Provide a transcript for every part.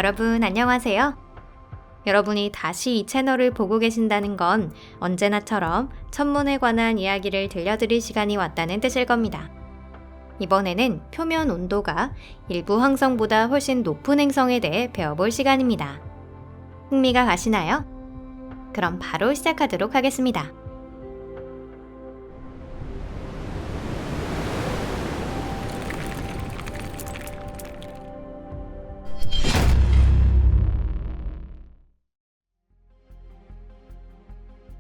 여러분 안녕하세요. 여러분이 다시 이 채널을 보고 계신다는 건 언제나처럼 천문에 관한 이야기를 들려드릴 시간이 왔다는 뜻일 겁니다. 이번에는 표면 온도가 일부 항성보다 훨씬 높은 행성에 대해 배워볼 시간입니다. 흥미가 가시나요? 그럼 바로 시작하도록 하겠습니다.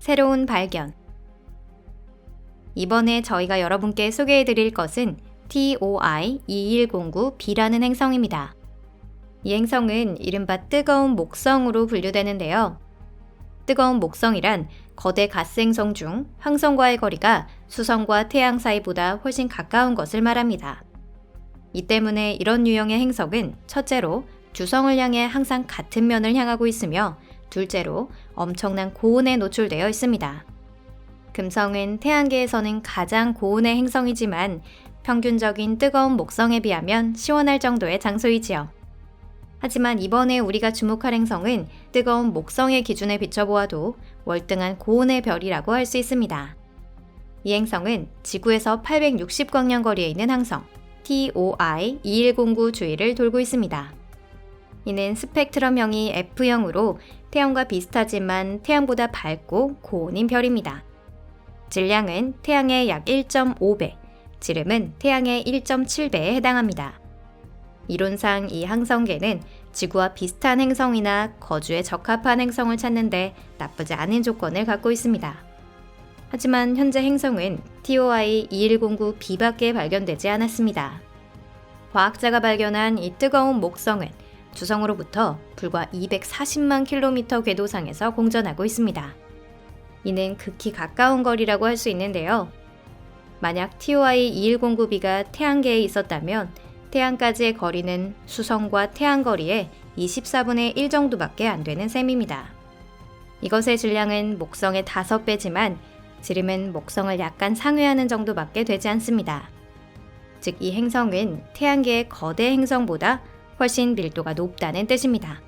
새로운 발견. 이번에 저희가 여러분께 소개해드릴 것은 TOI 2109b라는 행성입니다. 이 행성은 이른바 뜨거운 목성으로 분류되는데요. 뜨거운 목성이란 거대 가스 행성 중 항성과의 거리가 수성과 태양 사이보다 훨씬 가까운 것을 말합니다. 이 때문에 이런 유형의 행성은 첫째로 주성을 향해 항상 같은 면을 향하고 있으며 둘째로 엄청난 고온에 노출되어 있습니다. 금성은 태양계에서는 가장 고온의 행성이지만 평균적인 뜨거운 목성에 비하면 시원할 정도의 장소이지요. 하지만 이번에 우리가 주목할 행성은 뜨거운 목성의 기준에 비춰보아도 월등한 고온의 별이라고 할 수 있습니다. 이 행성은 지구에서 860광년 거리에 있는 항성 TOI 2109 주위를 돌고 있습니다. 이는 스펙트럼형이 F형으로 태양과 비슷하지만 태양보다 밝고 고온인 별입니다. 질량은 태양의 약 1.5배, 지름은 태양의 1.7배에 해당합니다. 이론상 이 항성계는 지구와 비슷한 행성이나 거주에 적합한 행성을 찾는데 나쁘지 않은 조건을 갖고 있습니다. 하지만 현재 행성은 TOI 2109b밖에 발견되지 않았습니다. 과학자가 발견한 이 뜨거운 목성은 주성으로부터 불과 240만 킬로미터 궤도상에서 공전하고 있습니다. 이는 극히 가까운 거리라고 할 수 있는데요. 만약 TOI 2109b가 태양계에 있었다면 태양까지의 거리는 수성과 태양 거리의 24분의 1 정도밖에 안 되는 셈입니다. 이것의 질량은 목성의 5배지만 지름은 목성을 약간 상회하는 정도밖에 되지 않습니다. 즉, 이 행성은 태양계의 거대 행성보다 훨씬 밀도가 높다는 뜻입니다.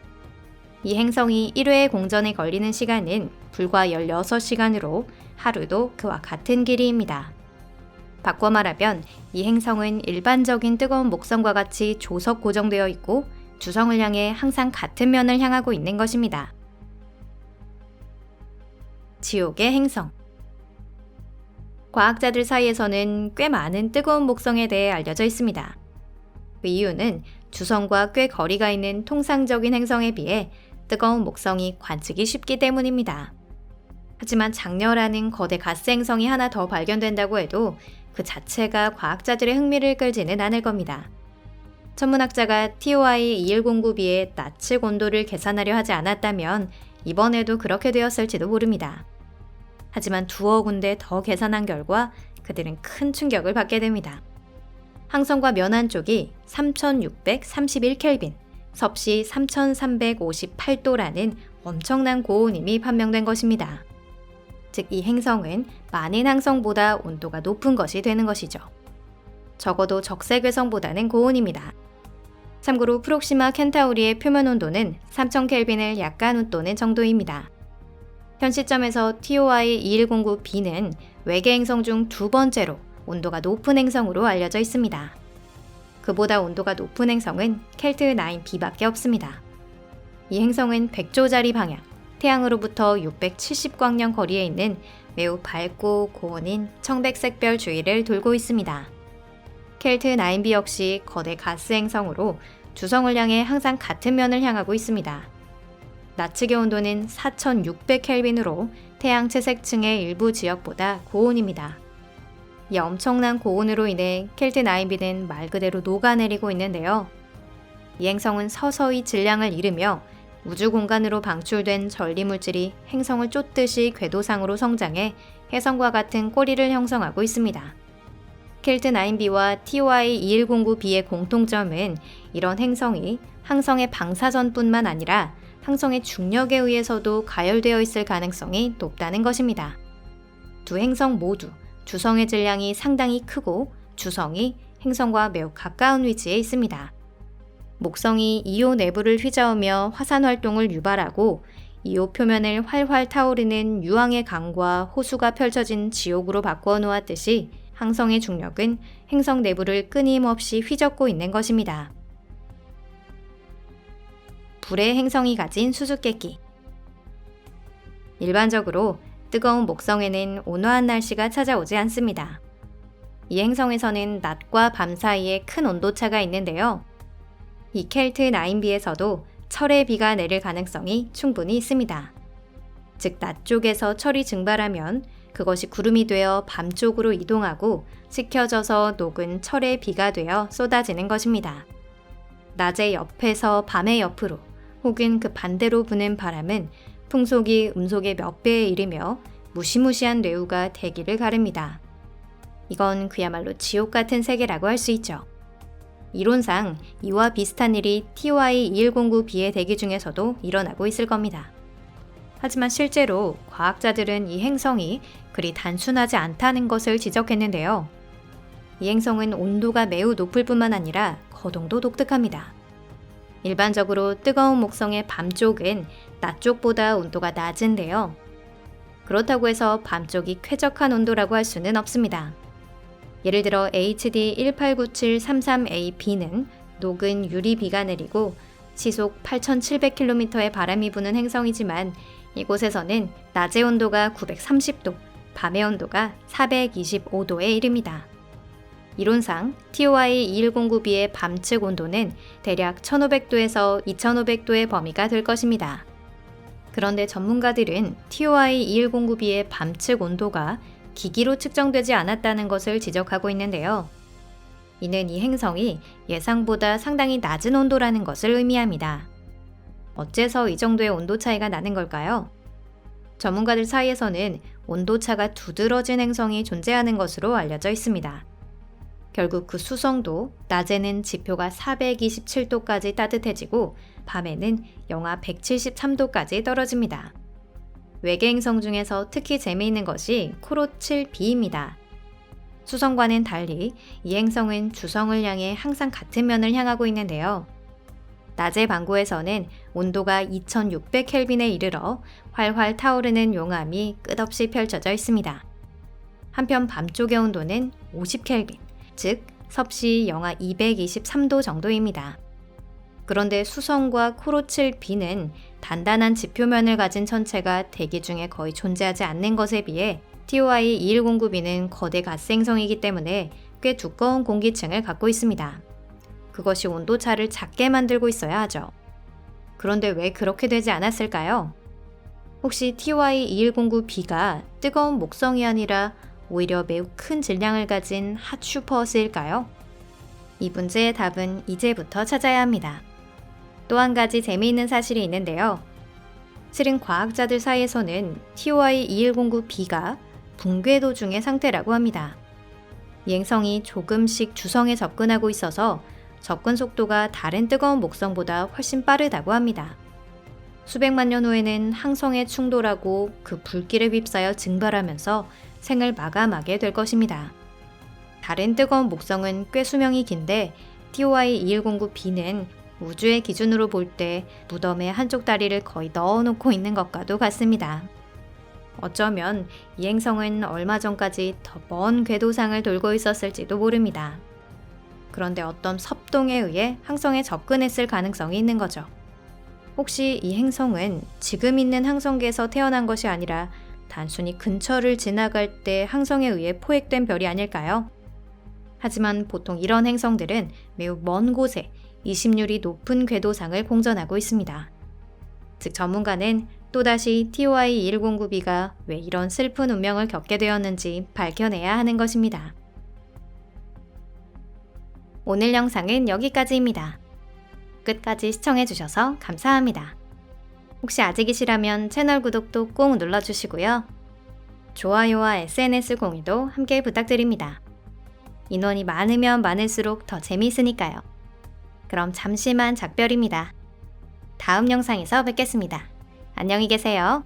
이 행성이 1회의 공전에 걸리는 시간은 불과 16시간으로 하루도 그와 같은 길이입니다. 바꿔 말하면 이 행성은 일반적인 뜨거운 목성과 같이 조석 고정되어 있고 주성을 향해 항상 같은 면을 향하고 있는 것입니다. 지옥의 행성. 과학자들 사이에서는 꽤 많은 뜨거운 목성에 대해 알려져 있습니다. 그 이유는 주성과 꽤 거리가 있는 통상적인 행성에 비해 뜨거운 목성이 관측이 쉽기 때문입니다. 하지만 장렬하는 거대 가스 행성이 하나 더 발견된다고 해도 그 자체가 과학자들의 흥미를 끌지는 않을 겁니다. 천문학자가 TOI 2109b의 낮측 온도를 계산하려 하지 않았다면 이번에도 그렇게 되었을지도 모릅니다. 하지만 두어 군데 더 계산한 결과 그들은 큰 충격을 받게 됩니다. 항성과 면 한쪽이 3631켈빈, 섭씨 3358도라는 엄청난 고온임이 판명된 것입니다. 즉, 이 행성은 많은 항성보다 온도가 높은 것이 되는 것이죠. 적어도 적색외성보다는 고온입니다. 참고로 프록시마 켄타우리의 표면 온도는 3000켈빈을 약간 웃도는 정도입니다. 현 시점에서 TOI 2109b는 외계 행성 중 두 번째로 온도가 높은 행성으로 알려져 있습니다. 그보다 온도가 높은 행성은 켈트 9b밖에 없습니다. 이 행성은 100조짜리 방향, 태양으로부터 670광년 거리에 있는 매우 밝고 고온인 청백색별 주위를 돌고 있습니다. 켈트 9b 역시 거대 가스 행성으로 주성을 향해 항상 같은 면을 향하고 있습니다. 낮측의 온도는 4600켈빈으로 태양 채색층의 일부 지역보다 고온입니다. 이 엄청난 고온으로 인해 켈트 9b는 말 그대로 녹아내리고 있는데요. 이 행성은 서서히 질량을 잃으며 우주 공간으로 방출된 전리물질이 행성을 쫓듯이 궤도상으로 성장해 혜성과 같은 꼬리를 형성하고 있습니다. 켈트 9b와 TOI 2109b의 공통점은 이런 행성이 항성의 방사선뿐만 아니라 항성의 중력에 의해서도 가열되어 있을 가능성이 높다는 것입니다. 두 행성 모두 주성의 질량이 상당히 크고 주성이 행성과 매우 가까운 위치에 있습니다. 목성이 2호 내부를 휘저으며 화산 활동을 유발하고 2호 표면을 활활 타오르는 유황의 강과 호수가 펼쳐진 지옥으로 바꾸어 놓았듯이 항성의 중력은 행성 내부를 끊임없이 휘젓고 있는 것입니다. 불의 행성이 가진 수수께끼. 일반적으로 뜨거운 목성에는 온화한 날씨가 찾아오지 않습니다. 이 행성에서는 낮과 밤 사이에 큰 온도차가 있는데요. 이 켈트 9b에서도 철의 비가 내릴 가능성이 충분히 있습니다. 즉, 낮 쪽에서 철이 증발하면 그것이 구름이 되어 밤 쪽으로 이동하고 식혀져서 녹은 철의 비가 되어 쏟아지는 것입니다. 낮의 옆에서 밤의 옆으로 혹은 그 반대로 부는 바람은 풍속이 음속의 몇 배에 이르며 무시무시한 뇌우가 대기를 가릅니다. 이건 그야말로 지옥 같은 세계라고 할 수 있죠. 이론상 이와 비슷한 일이 TOI-2109b의 대기 중에서도 일어나고 있을 겁니다. 하지만 실제로 과학자들은 이 행성이 그리 단순하지 않다는 것을 지적했는데요. 이 행성은 온도가 매우 높을 뿐만 아니라 거동도 독특합니다. 일반적으로 뜨거운 목성의 밤쪽은 낮 쪽보다 온도가 낮은데요. 그렇다고 해서 밤쪽이 쾌적한 온도라고 할 수는 없습니다. 예를 들어 HD 189733AB는 녹은 유리비가 내리고 시속 8700km의 바람이 부는 행성이지만 이곳에서는 낮의 온도가 930도, 밤의 온도가 425도에 이릅니다. 이론상 TOI-2109b의 밤측 온도는 대략 1500도에서 2500도의 범위가 될 것입니다. 그런데 전문가들은 TOI-2109b의 밤측 온도가 기기로 측정되지 않았다는 것을 지적하고 있는데요. 이는 이 행성이 예상보다 상당히 낮은 온도라는 것을 의미합니다. 어째서 이 정도의 온도 차이가 나는 걸까요? 전문가들 사이에서는 온도차가 두드러진 행성이 존재하는 것으로 알려져 있습니다. 결국 그 수성도 낮에는 지표가 427도까지 따뜻해지고 밤에는 영하 173도까지 떨어집니다. 외계 행성 중에서 특히 재미있는 것이 코로칠 B입니다. 수성과는 달리 이 행성은 주성을 향해 항상 같은 면을 향하고 있는데요. 낮의 반구에서는 온도가 2600켈빈에 이르러 활활 타오르는 용암이 끝없이 펼쳐져 있습니다. 한편 밤쪽의 온도는 50켈빈, 즉 섭씨 영하 223도 정도입니다. 그런데 수성과 코로칠 B는 단단한 지표면을 가진 천체가 대기 중에 거의 존재하지 않는 것에 비해 TOI-2109b는 거대 가스행성이기 때문에 꽤 두꺼운 공기층을 갖고 있습니다. 그것이 온도차를 작게 만들고 있어야 하죠. 그런데 왜 그렇게 되지 않았을까요? 혹시 TOI-2109b가 뜨거운 목성이 아니라 오히려 매우 큰 질량을 가진 핫슈퍼어스일까요? 이 문제의 답은 이제부터 찾아야 합니다. 또 한 가지 재미있는 사실이 있는데요. 실은 과학자들 사이에서는 TOI-2109b가 붕괴 도중의 상태라고 합니다. 이 행성이 조금씩 주성에 접근하고 있어서 접근 속도가 다른 뜨거운 목성보다 훨씬 빠르다고 합니다. 수백만 년 후에는 항성에 충돌하고 그 불길에 휩싸여 증발하면서 생을 마감하게 될 것입니다. 다른 뜨거운 목성은 꽤 수명이 긴데 TOI-2109b는 우주의 기준으로 볼 때 무덤의 한쪽 다리를 거의 넣어놓고 있는 것과도 같습니다. 어쩌면 이 행성은 얼마 전까지 더 먼 궤도상을 돌고 있었을지도 모릅니다. 그런데 어떤 섭동에 의해 항성에 접근했을 가능성이 있는 거죠. 혹시 이 행성은 지금 있는 항성계에서 태어난 것이 아니라 단순히 근처를 지나갈 때 항성에 의해 포획된 별이 아닐까요? 하지만 보통 이런 행성들은 매우 먼 곳에 이심률이 높은 궤도상을 공전하고 있습니다. 즉 전문가는 또다시 TOI-2109b가 왜 이런 슬픈 운명을 겪게 되었는지 밝혀내야 하는 것입니다. 오늘 영상은 여기까지입니다. 끝까지 시청해주셔서 감사합니다. 혹시 아직이시라면 채널 구독도 꼭 눌러주시고요. 좋아요와 SNS 공유도 함께 부탁드립니다. 인원이 많으면 많을수록 더 재미있으니까요. 그럼 잠시만 작별입니다. 다음 영상에서 뵙겠습니다. 안녕히 계세요.